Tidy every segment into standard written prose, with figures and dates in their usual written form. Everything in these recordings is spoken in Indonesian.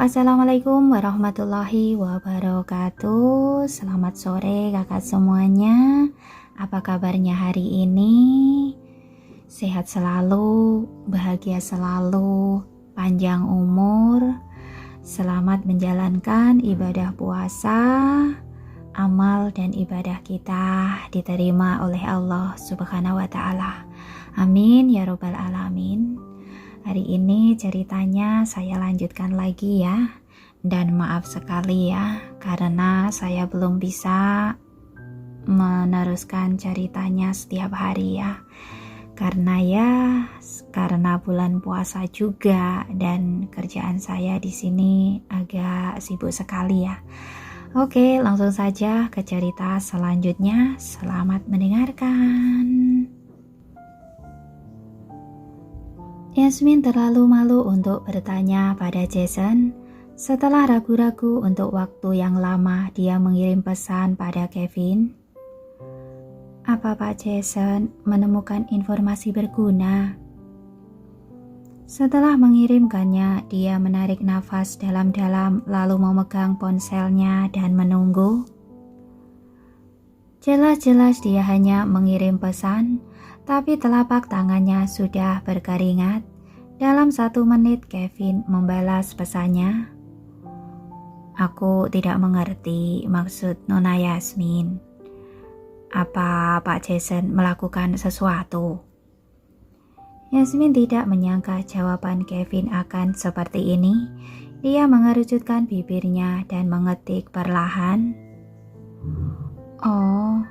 Assalamualaikum warahmatullahi wabarakatuh. Selamat sore kakak semuanya. Apa kabarnya hari ini? Sehat selalu, bahagia selalu, panjang umur. Selamat menjalankan ibadah puasa. Amal dan ibadah kita diterima oleh Allah Subhanahu wa Ta'ala. Amin ya Rabbal Alamin. Hari ini ceritanya saya lanjutkan lagi ya. Dan maaf sekali ya, karena saya belum bisa meneruskan ceritanya setiap hari ya. Karena bulan puasa juga dan kerjaan saya di sini agak sibuk sekali ya. Oke, langsung saja ke cerita selanjutnya. Selamat mendengarkan. Yasmin terlalu malu untuk bertanya pada Jason. Setelah ragu-ragu untuk waktu yang lama, dia mengirim pesan pada Kevin. Apa Pak Jason menemukan informasi berguna? Setelah mengirimkannya, dia menarik nafas dalam-dalam lalu memegang ponselnya dan menunggu. Jelas-jelas dia hanya mengirim pesan, tapi telapak tangannya sudah berkeringat. Dalam 1 menit Kevin membalas pesannya. Aku tidak mengerti maksud Nona Yasmin. Apa Pak Jason melakukan sesuatu? Yasmin tidak menyangka jawaban Kevin akan seperti ini. Dia mengerucutkan bibirnya dan mengetik perlahan. Oh,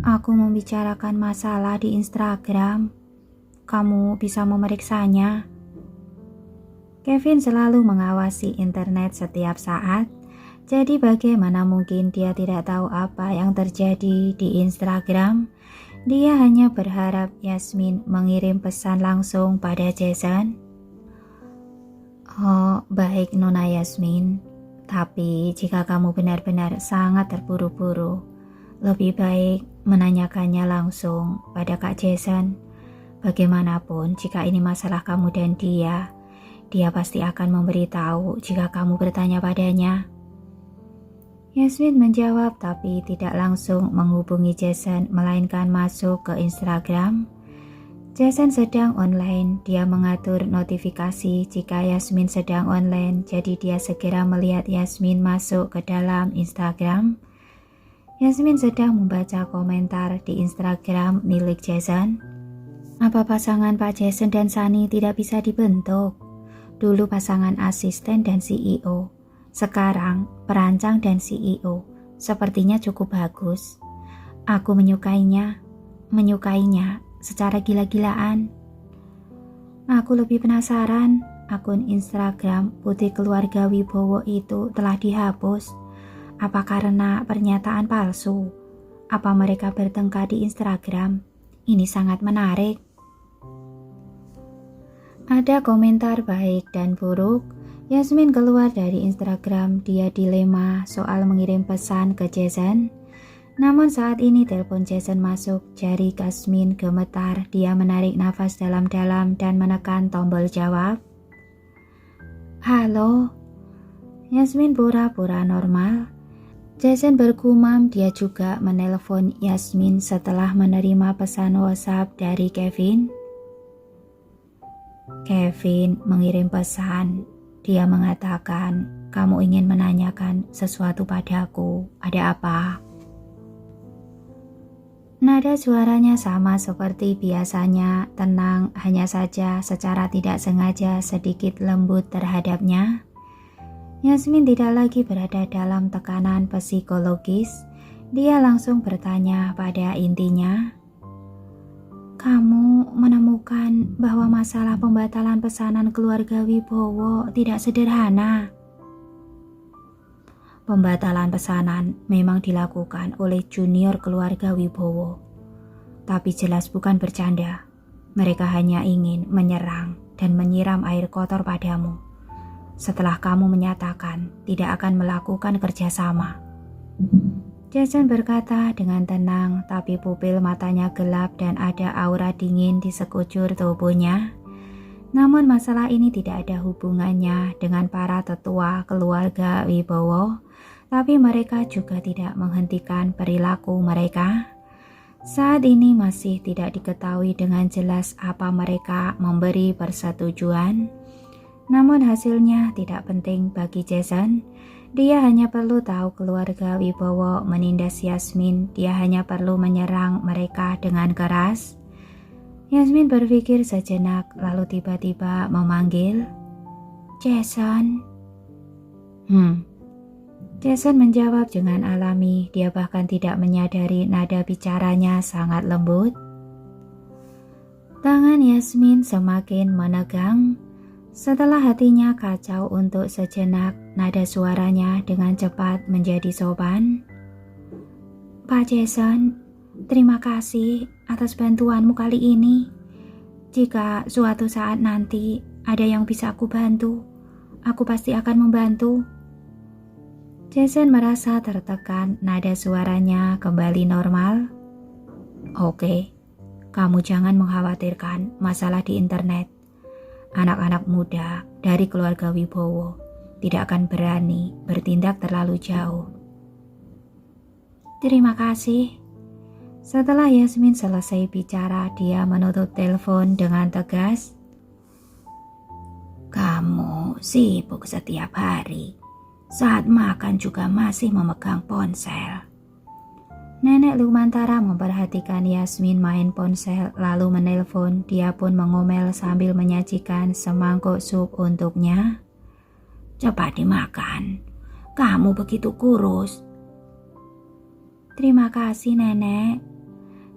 aku membicarakan masalah di Instagram. Kamu bisa memeriksanya. Kevin selalu mengawasi internet setiap saat, jadi bagaimana mungkin dia tidak tahu apa yang terjadi di Instagram? Dia hanya berharap Yasmin mengirim pesan langsung pada Jason. Oh, baik Nona Yasmin. Tapi jika kamu benar-benar sangat terburu-buru, lebih baik menanyakannya langsung pada Kak Jason. Bagaimanapun jika ini masalah kamu dan dia pasti akan memberitahu jika kamu bertanya padanya. Yasmin menjawab tapi tidak langsung menghubungi Jason melainkan masuk ke Instagram. Jason sedang online, dia mengatur notifikasi jika Yasmin sedang online, jadi dia segera melihat Yasmin masuk ke dalam Instagram. Yasmin sedang membaca komentar di Instagram milik Jason. Apa pasangan Pak Jason dan Sunny tidak bisa dibentuk? Dulu pasangan asisten dan CEO. Sekarang perancang dan CEO. Sepertinya cukup bagus. Aku menyukainya secara gila-gilaan. Aku lebih penasaran, akun Instagram Putri Keluarga Wibowo itu telah dihapus. Apa karena pernyataan palsu? Apa mereka bertengkar di Instagram? Ini sangat menarik. Ada komentar baik dan buruk. Yasmin keluar dari Instagram, dia dilema soal mengirim pesan ke Jason. Namun saat ini telepon Jason masuk, jari Yasmin gemetar, dia menarik nafas dalam-dalam dan menekan tombol jawab. Halo. Yasmin pura-pura normal. Jason bergumam, dia juga menelpon Yasmin setelah menerima pesan WhatsApp dari Kevin. Kevin mengirim pesan. Dia mengatakan, kamu ingin menanyakan sesuatu padaku, ada apa? Nada suaranya sama seperti biasanya, tenang, hanya saja secara tidak sengaja sedikit lembut terhadapnya. Yasmin tidak lagi berada dalam tekanan psikologis, dia langsung bertanya pada intinya. Kamu menemukan bahwa masalah pembatalan pesanan keluarga Wibowo tidak sederhana. Pembatalan pesanan memang dilakukan oleh junior keluarga Wibowo. Tapi jelas bukan bercanda. Mereka hanya ingin menyerang dan menyiram air kotor padamu. Setelah kamu menyatakan tidak akan melakukan kerjasama. Jason berkata dengan tenang, tapi pupil matanya gelap dan ada aura dingin di sekujur tubuhnya. Namun masalah ini tidak ada hubungannya dengan para tetua keluarga Wibowo, tapi mereka juga tidak menghentikan perilaku mereka. Saat ini masih tidak diketahui dengan jelas apa mereka memberi persetujuan. Namun hasilnya tidak penting bagi Jason. Dia hanya perlu tahu keluarga Wibowo menindas Yasmin. Dia hanya perlu menyerang mereka dengan keras. Yasmin berpikir sejenak lalu tiba-tiba memanggil, "Jason." Jason menjawab dengan alami. Dia bahkan tidak menyadari nada bicaranya sangat lembut. Tangan Yasmin semakin menegang. Setelah hatinya kacau untuk sejenak, nada suaranya dengan cepat menjadi sopan. "Pak Jason, terima kasih atas bantuanmu kali ini. Jika suatu saat nanti ada yang bisa aku bantu, aku pasti akan membantu." Jason merasa tertekan, nada suaranya kembali normal. "Oke, kamu jangan mengkhawatirkan masalah di internet. Anak-anak muda dari keluarga Wibowo tidak akan berani bertindak terlalu jauh." "Terima kasih." Setelah Yasmin selesai bicara, dia menutup telepon dengan tegas. "Kamu sibuk setiap hari. Saat makan juga masih memegang ponsel." Nenek Lukmantara memperhatikan Yasmin main ponsel lalu menelpon. Dia pun mengomel sambil menyajikan semangkuk sup untuknya. "Cepat dimakan. Kamu begitu kurus." "Terima kasih, Nenek."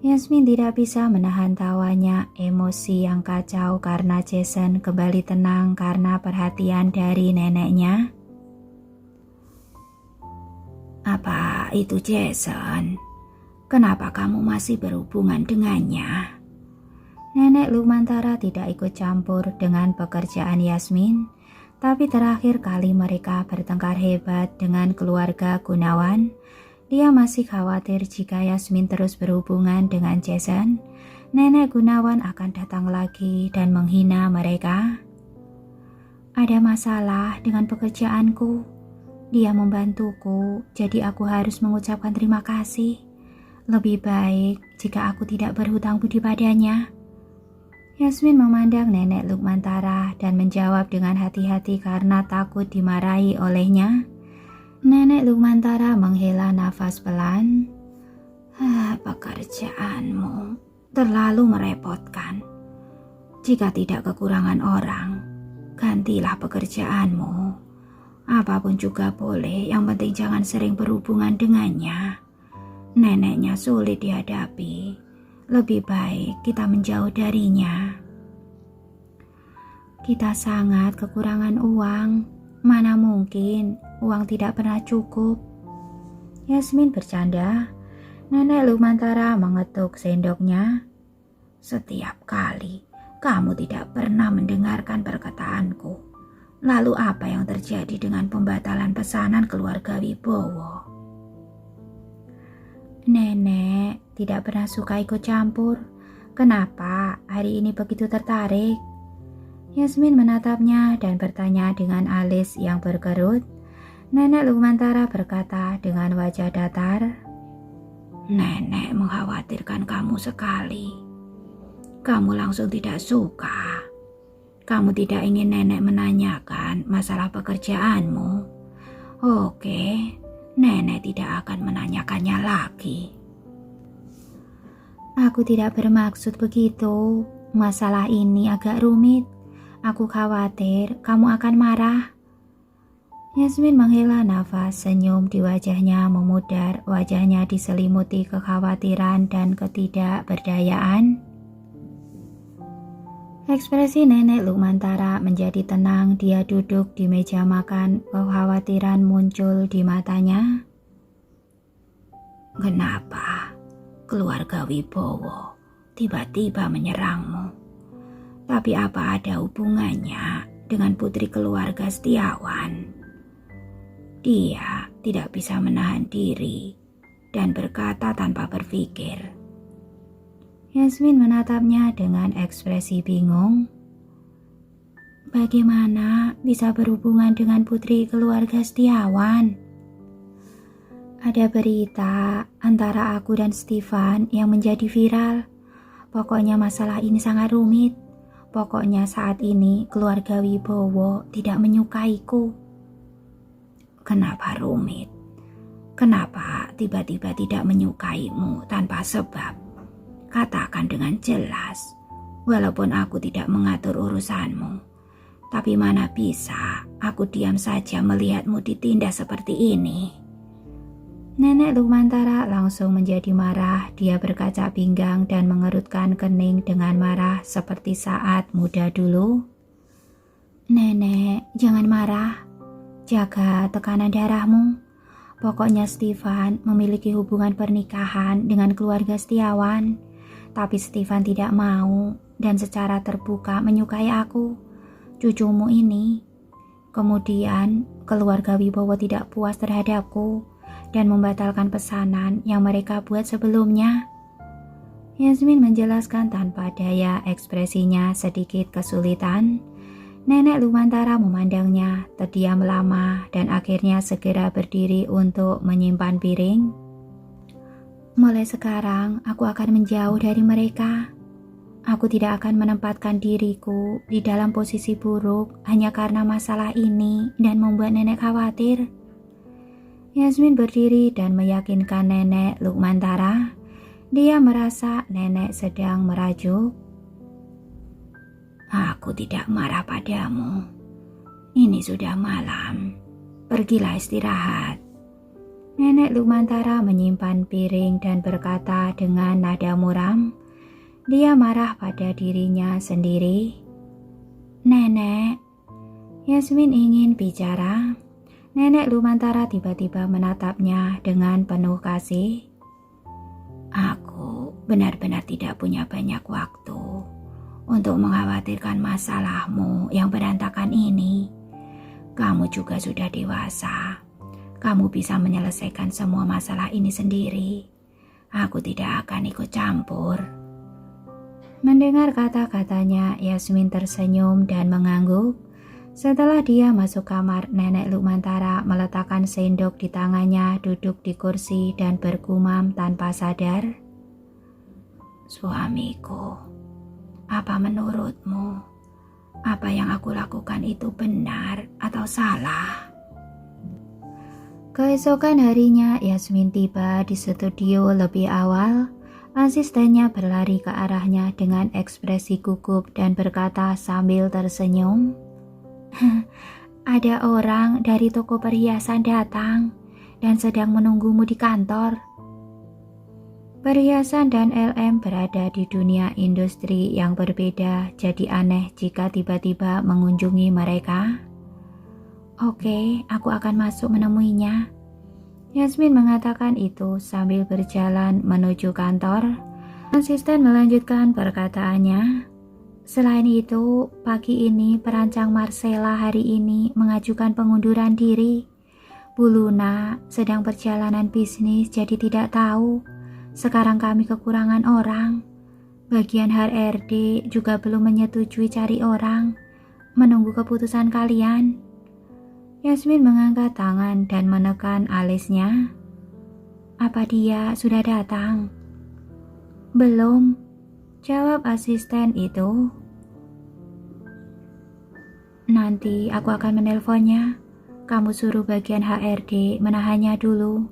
Yasmin tidak bisa menahan tawanya. Emosi yang kacau karena Jason kembali tenang karena perhatian dari neneknya. "Apa itu Jason? Kenapa kamu masih berhubungan dengannya?" Nenek Lukmantara tidak ikut campur dengan pekerjaan Yasmin, tapi terakhir kali mereka bertengkar hebat dengan keluarga Gunawan. Dia masih khawatir jika Yasmin terus berhubungan dengan Jason, Nenek Gunawan akan datang lagi dan menghina mereka. "Ada masalah dengan pekerjaanku. Dia membantuku, jadi aku harus mengucapkan terima kasih. Lebih baik jika aku tidak berhutang budi padanya." Yasmin memandang Nenek Lukmantara dan menjawab dengan hati-hati karena takut dimarahi olehnya. Nenek Lukmantara menghela nafas pelan. "Pekerjaanmu terlalu merepotkan. Jika tidak kekurangan orang, gantilah pekerjaanmu. Apapun juga boleh, yang penting jangan sering berhubungan dengannya. Neneknya sulit dihadapi. Lebih baik kita menjauh darinya." "Kita sangat kekurangan uang. Mana mungkin uang tidak pernah cukup." Yasmin bercanda. Nenek Lukmantara mengetuk sendoknya. "Setiap kali kamu tidak pernah mendengarkan perkataanku. Lalu apa yang terjadi dengan pembatalan pesanan keluarga Wibowo?" "Nenek tidak pernah suka ikut campur. Kenapa hari ini begitu tertarik?" Yasmin menatapnya dan bertanya dengan alis yang berkerut. Nenek Lukmantara berkata dengan wajah datar, "Nenek mengkhawatirkan kamu sekali. Kamu langsung tidak suka. Kamu tidak ingin nenek menanyakan masalah pekerjaanmu. Oke, nenek tidak akan menanyakannya lagi." "Aku tidak bermaksud begitu. Masalah ini agak rumit. Aku khawatir kamu akan marah." Yasmin menghela nafas, senyum di wajahnya memudar, wajahnya diselimuti kekhawatiran dan ketidakberdayaan. Ekspresi Nenek Lukmantara menjadi tenang. Dia duduk di meja makan, kekhawatiran muncul di matanya. "Kenapa keluarga Wibowo tiba-tiba menyerangmu? Tapi apa ada hubungannya dengan putri keluarga Setiawan?" Dia tidak bisa menahan diri dan berkata tanpa berpikir. Yasmin menatapnya dengan ekspresi bingung. bagaimana bisa berhubungan dengan putri keluarga Setiawan? Ada berita antara aku dan Stefan yang menjadi viral. Pokoknya masalah ini sangat rumit. Pokoknya saat ini keluarga Wibowo tidak menyukaiku. Kenapa rumit? Kenapa tiba-tiba tidak menyukaimu tanpa sebab? Katakan dengan jelas. Walaupun aku tidak mengatur urusanmu, tapi mana bisa aku diam saja melihatmu ditindas seperti ini. Nenek Lukmantara langsung menjadi marah. Dia berkaca pinggang dan mengerutkan kening dengan marah seperti saat muda dulu. Nenek, jangan marah. Jaga tekanan darahmu. Pokoknya Stefan memiliki hubungan pernikahan dengan keluarga Setiawan. Tapi Stefan tidak mau dan secara terbuka menyukai aku, cucumu ini. Kemudian keluarga Wibowo tidak puas terhadapku dan membatalkan pesanan yang mereka buat sebelumnya. Yasmin menjelaskan tanpa daya, ekspresinya sedikit kesulitan. Nenek Lukmantara memandangnya, terdiam lama dan akhirnya segera berdiri untuk menyimpan piring. Mulai sekarang aku akan menjauh dari mereka. Aku tidak akan menempatkan diriku di dalam posisi buruk hanya karena masalah ini dan membuat nenek khawatir. Yasmin berdiri dan meyakinkan nenek Lukmantara. Dia merasa nenek sedang merajuk. Aku tidak marah padamu. Ini sudah malam. Pergilah istirahat. Nenek Lukmantara menyimpan piring dan berkata dengan nada muram. Dia marah pada dirinya sendiri. Nenek, Yasmin ingin bicara. Nenek Lukmantara tiba-tiba menatapnya dengan penuh kasih. Aku benar-benar tidak punya banyak waktu untuk mengkhawatirkan masalahmu yang berantakan ini. Kamu juga sudah dewasa. Kamu bisa menyelesaikan semua masalah ini sendiri. Aku tidak akan ikut campur. Mendengar kata-katanya, Yasmin tersenyum dan mengangguk. Setelah dia masuk kamar, nenek Lukmantara meletakkan sendok di tangannya, duduk di kursi dan bergumam tanpa sadar. Suamiku, apa menurutmu? Apa yang aku lakukan itu benar atau salah? Keesokan harinya, Yasmin tiba di studio lebih awal. Asistennya berlari ke arahnya dengan ekspresi gugup dan berkata sambil tersenyum. Ada orang dari toko perhiasan datang dan sedang menunggumu di kantor. Perhiasan dan LM berada di dunia industri yang berbeda, jadi aneh jika tiba-tiba mengunjungi mereka. Oke, aku akan masuk menemuinya. Yasmin mengatakan itu sambil berjalan menuju kantor. Asisten melanjutkan perkataannya. Selain itu, pagi ini perancang Marcella hari ini mengajukan pengunduran diri. Bu Luna sedang perjalanan bisnis jadi tidak tahu. Sekarang kami kekurangan orang. Bagian HRD juga belum menyetujui cari orang. Menunggu keputusan kalian. Yasmin mengangkat tangan dan menekan alisnya. Apa dia sudah datang? Belum. Jawab asisten itu. Nanti aku akan menelponnya. Kamu suruh bagian HRD menahannya dulu.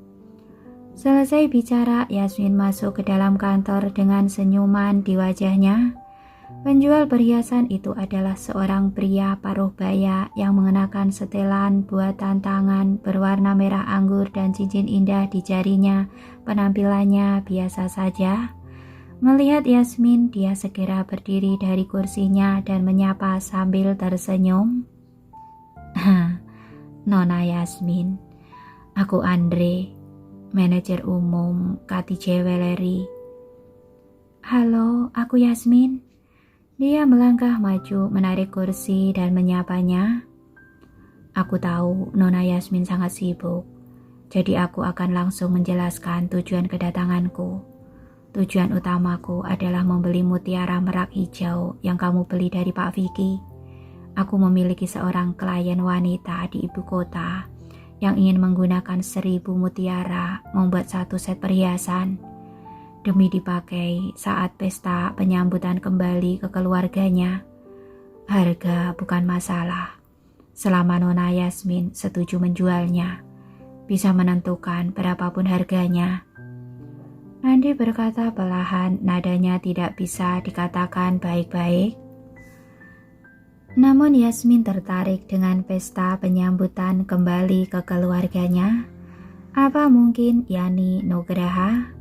Selesai bicara, Yasmin masuk ke dalam kantor dengan senyuman di wajahnya. Penjual perhiasan itu adalah seorang pria paruh baya yang mengenakan setelan buatan tangan berwarna merah anggur dan cincin indah di jarinya. Penampilannya biasa saja. Melihat Yasmin, dia segera berdiri dari kursinya dan menyapa sambil tersenyum. Nona Yasmin, aku Andre, manajer umum Kati Jewelry. Halo, aku Yasmin. Dia melangkah maju menarik kursi dan menyapanya. Aku tahu Nona Yasmin sangat sibuk, jadi aku akan langsung menjelaskan tujuan kedatanganku. Tujuan utamaku adalah membeli mutiara merak hijau yang kamu beli dari Pak Vicky. aku memiliki seorang klien wanita di ibu kota yang ingin menggunakan 1000 mutiara membuat satu set perhiasan demi dipakai saat pesta penyambutan kembali ke keluarganya. Harga bukan masalah, selama Nona Yasmin setuju menjualnya, bisa menentukan berapapun harganya. Andi berkata perlahan, nadanya tidak bisa dikatakan baik-baik. Namun Yasmin tertarik dengan pesta penyambutan kembali ke keluarganya. Apa mungkin Yani Nugraha,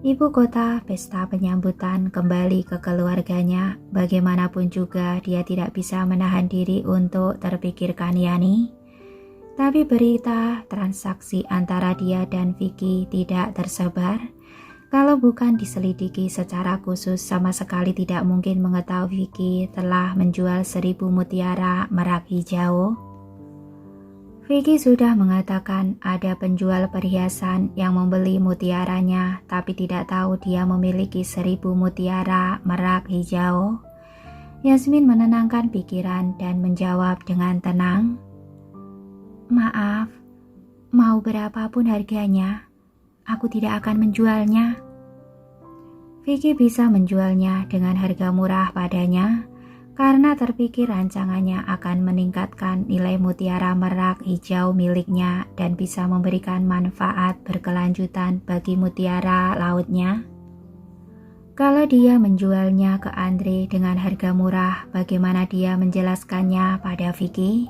ibu kota, pesta penyambutan kembali ke keluarganya? Bagaimanapun juga dia tidak bisa menahan diri untuk terpikirkan Yani. Tapi berita transaksi antara dia dan Vicky tidak tersebar. Kalau bukan diselidiki secara khusus, sama sekali tidak mungkin mengetahui Vicky telah menjual 1000 mutiara merak hijau. Vicky sudah mengatakan ada penjual perhiasan yang membeli mutiaranya, tapi tidak tahu dia memiliki 1000 mutiara merak hijau. Yasmin menenangkan pikiran dan menjawab dengan tenang. Maaf, mau berapapun harganya, aku tidak akan menjualnya. Vicky bisa menjualnya dengan harga murah padanya karena terpikir rancangannya akan meningkatkan nilai mutiara merak hijau miliknya dan bisa memberikan manfaat berkelanjutan bagi mutiara lautnya. Kalau dia menjualnya ke Andre dengan harga murah, bagaimana dia menjelaskannya pada Vicky?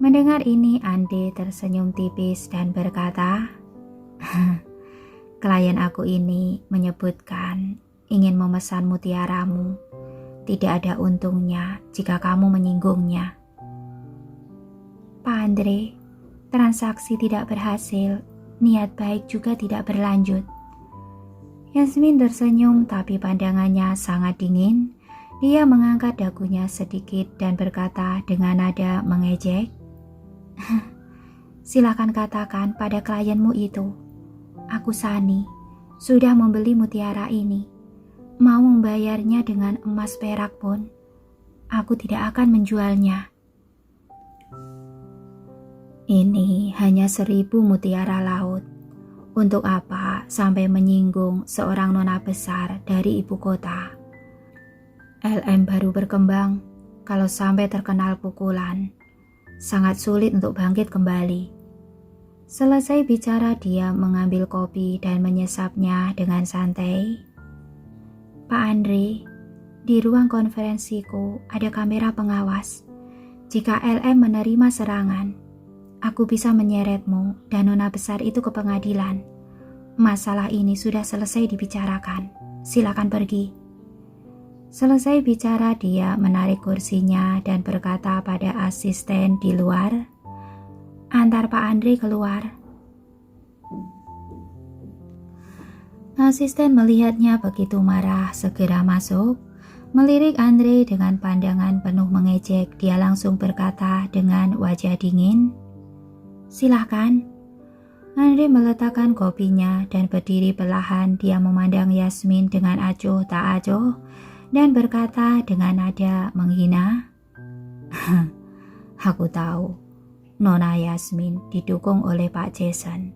Mendengar ini, Andre tersenyum tipis dan berkata, klien aku ini menyebutkan ingin memesan mutiaramu. Tidak ada untungnya jika kamu menyinggungnya. Pak Andre, transaksi tidak berhasil, niat baik juga tidak berlanjut. Yasmin tersenyum tapi pandangannya sangat dingin. Dia mengangkat dagunya sedikit dan berkata dengan nada mengejek, silakan katakan pada klienmu itu, aku Sani, sudah membeli mutiara ini. Mau membayarnya dengan emas perak pun, aku tidak akan menjualnya. Ini hanya 1000 mutiara laut. Untuk apa sampai menyinggung seorang nona besar dari ibu kota? LM baru berkembang, kalau sampai terkenal pukulan, sangat sulit untuk bangkit kembali. Selesai bicara, dia mengambil kopi dan menyesapnya dengan santai. Pak Andre, di ruang konferensiku ada kamera pengawas. Jika LM menerima serangan, aku bisa menyeretmu dan nona besar itu ke pengadilan. Masalah ini sudah selesai dibicarakan. Silakan pergi. Selesai bicara, dia menarik kursinya dan berkata pada asisten di luar, antar Pak Andre keluar. Asisten melihatnya begitu marah, segera masuk. Melirik Andre dengan pandangan penuh mengejek, dia langsung berkata dengan wajah dingin, silahkan. Andre meletakkan kopinya dan berdiri perlahan. Dia memandang Yasmin dengan acuh tak acuh dan berkata dengan nada menghina, aku tahu Nona Yasmin didukung oleh Pak Jason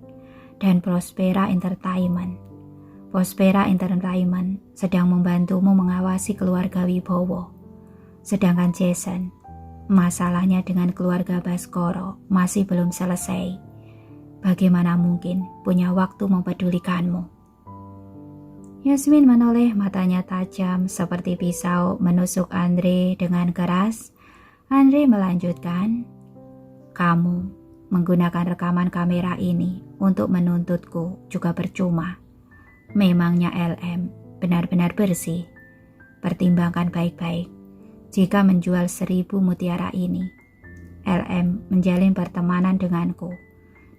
dan Prospera Entertainment. Prospera Entertainment sedang membantumu mengawasi keluarga Wibowo. Sedangkan Jason, masalahnya dengan keluarga Baskoro masih belum selesai. Bagaimana mungkin punya waktu mempedulikanmu? Yasmin menoleh, matanya tajam seperti pisau menusuk Andre dengan keras. Andre melanjutkan, kamu menggunakan rekaman kamera ini untuk menuntutku juga percuma. Memangnya LM benar-benar bersih? Pertimbangkan baik-baik. Jika menjual 1000 mutiara ini, LM menjalin pertemanan denganku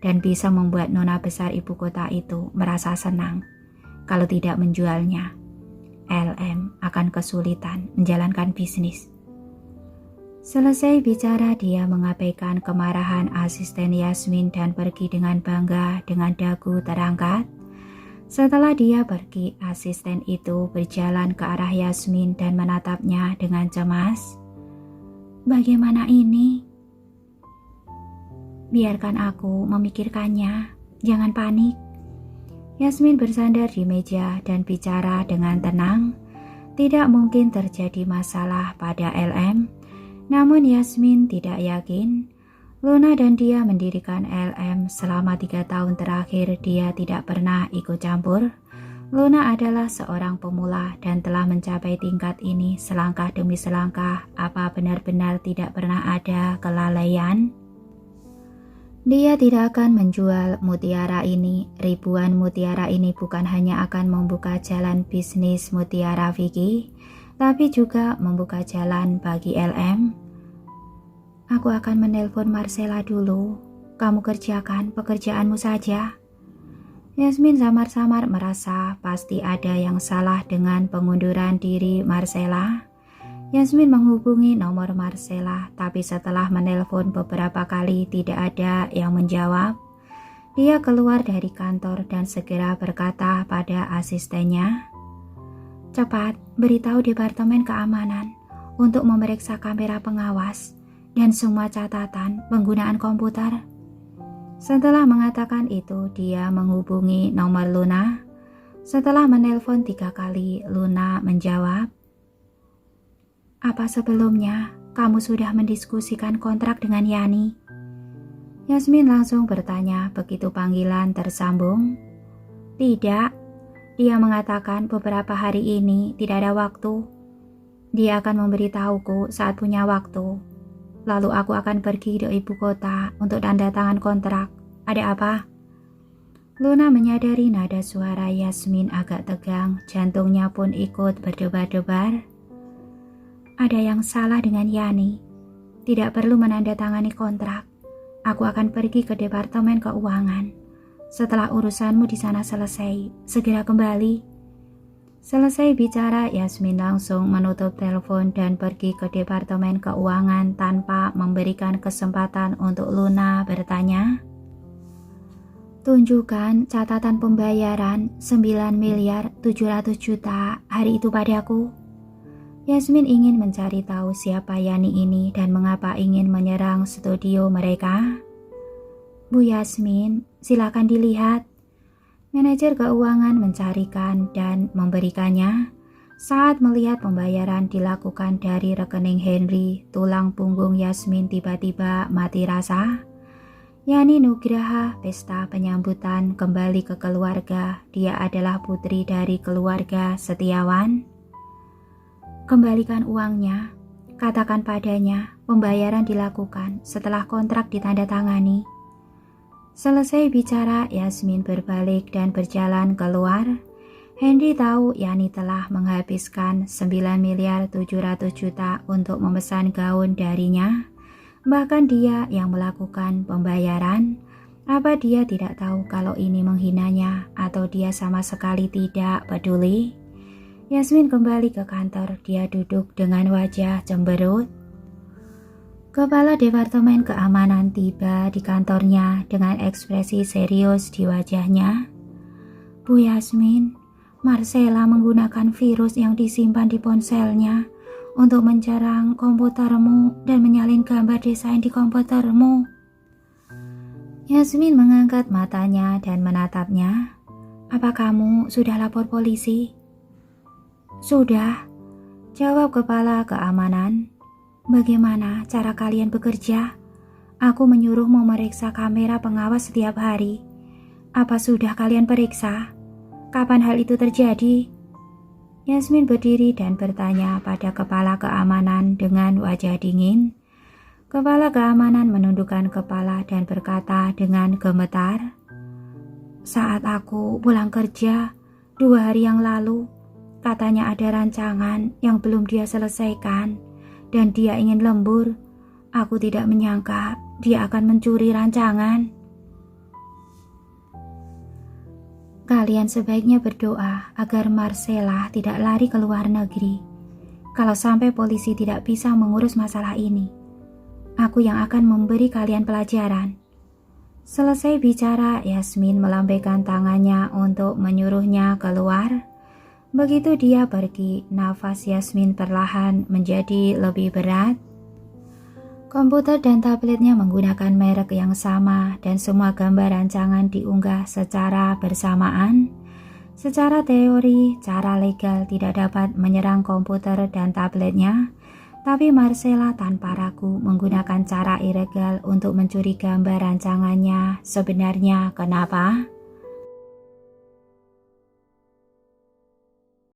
dan bisa membuat nona besar ibu kota itu merasa senang. Kalau tidak menjualnya, LM akan kesulitan menjalankan bisnis. Selesai bicara, dia mengabaikan kemarahan asisten Yasmin dan pergi dengan bangga dengan dagu terangkat. Setelah dia pergi, asisten itu berjalan ke arah Yasmin dan menatapnya dengan cemas. bagaimana ini? Biarkan aku memikirkannya, jangan panik. Yasmin bersandar di meja dan bicara dengan tenang. Tidak mungkin terjadi masalah pada LM, namun Yasmin tidak yakin. Luna dan dia mendirikan LM selama 3 tahun terakhir dia tidak pernah ikut campur. Luna adalah seorang pemula dan telah mencapai tingkat ini selangkah demi selangkah. Apa benar-benar tidak pernah ada kelalaian? Dia tidak akan menjual mutiara ini. Ribuan mutiara ini bukan hanya akan membuka jalan bisnis mutiara Vicky, tapi juga membuka jalan bagi LM. Aku akan menelpon Marcella dulu. Kamu kerjakan pekerjaanmu saja. Yasmin samar-samar merasa pasti ada yang salah dengan pengunduran diri Marcella. Yasmin menghubungi nomor Marcella, tapi setelah menelpon beberapa kali tidak ada yang menjawab. Dia keluar dari kantor dan segera berkata pada asistennya, "Cepat beritahu Departemen Keamanan untuk memeriksa kamera pengawas dan semua catatan penggunaan komputer." Setelah mengatakan itu, dia menghubungi nomor Luna. Setelah menelpon 3 kali, Luna menjawab, "Apa sebelumnya kamu sudah mendiskusikan kontrak dengan Yani?" Yasmin langsung bertanya begitu panggilan tersambung. "Tidak, dia mengatakan beberapa hari ini tidak ada waktu. Dia akan memberitahuku saat punya waktu. Lalu aku akan pergi ke ibu kota untuk tanda tangan kontrak. Ada apa?" Luna menyadari nada suara Yasmin agak tegang, jantungnya pun ikut berdebar-debar. Ada yang salah dengan Yani. Tidak perlu menandatangani kontrak. Aku akan pergi ke Departemen Keuangan. Setelah urusanmu di sana selesai, segera kembali. Selesai bicara, Yasmin langsung menutup telepon dan pergi ke Departemen Keuangan tanpa memberikan kesempatan untuk Luna bertanya. "Tunjukkan catatan pembayaran 9.700.000.000 hari itu padaku." Yasmin ingin mencari tahu siapa Yani ini dan mengapa ingin menyerang studio mereka. "Bu Yasmin, silakan dilihat." Manajer keuangan mencarikan dan memberikannya. Saat melihat pembayaran dilakukan dari rekening Henry, tulang punggung Yasmin tiba-tiba mati rasa. Yani Nugraha, pesta penyambutan kembali ke keluarga. Dia adalah putri dari keluarga Setiawan. "Kembalikan uangnya. Katakan padanya pembayaran dilakukan setelah kontrak ditandatangani." Selesai bicara, Yasmin berbalik dan berjalan keluar. Henry tahu Yani telah menghabiskan 9.700.000.000 untuk memesan gaun darinya. Bahkan dia yang melakukan pembayaran. Apa dia tidak tahu kalau ini menghinanya atau dia sama sekali tidak peduli? Yasmin kembali ke kantor. Dia duduk dengan wajah cemberut. Kepala Departemen Keamanan tiba di kantornya dengan ekspresi serius di wajahnya. "Bu Yasmin, Marcella menggunakan virus yang disimpan di ponselnya untuk mencerang komputermu dan menyalin gambar desain di komputermu." Yasmin mengangkat matanya dan menatapnya. "Apa kamu sudah lapor polisi?" "Sudah," jawab kepala keamanan. "Bagaimana cara kalian bekerja? Aku menyuruh memeriksa kamera pengawas setiap hari. Apa sudah kalian periksa? Kapan hal itu terjadi?" Yasmin berdiri dan bertanya pada kepala keamanan dengan wajah dingin. Kepala keamanan menundukkan kepala dan berkata dengan gemetar, "Saat aku pulang kerja 2 hari yang lalu, katanya ada rancangan yang belum dia selesaikan dan dia ingin lembur. Aku tidak menyangka dia akan mencuri rancangan." "Kalian sebaiknya berdoa agar Marcella tidak lari ke luar negeri. Kalau sampai polisi tidak bisa mengurus masalah ini, aku yang akan memberi kalian pelajaran." Selesai bicara, Yasmin melambaikan tangannya untuk menyuruhnya keluar. Begitu dia pergi, nafas Yasmin perlahan menjadi lebih berat. Komputer dan tabletnya menggunakan merek yang sama dan semua gambar rancangan diunggah secara bersamaan. Secara teori, cara legal tidak dapat menyerang komputer dan tabletnya, tapi Marcella tanpa ragu menggunakan cara ilegal untuk mencuri gambar rancangannya. Sebenarnya kenapa?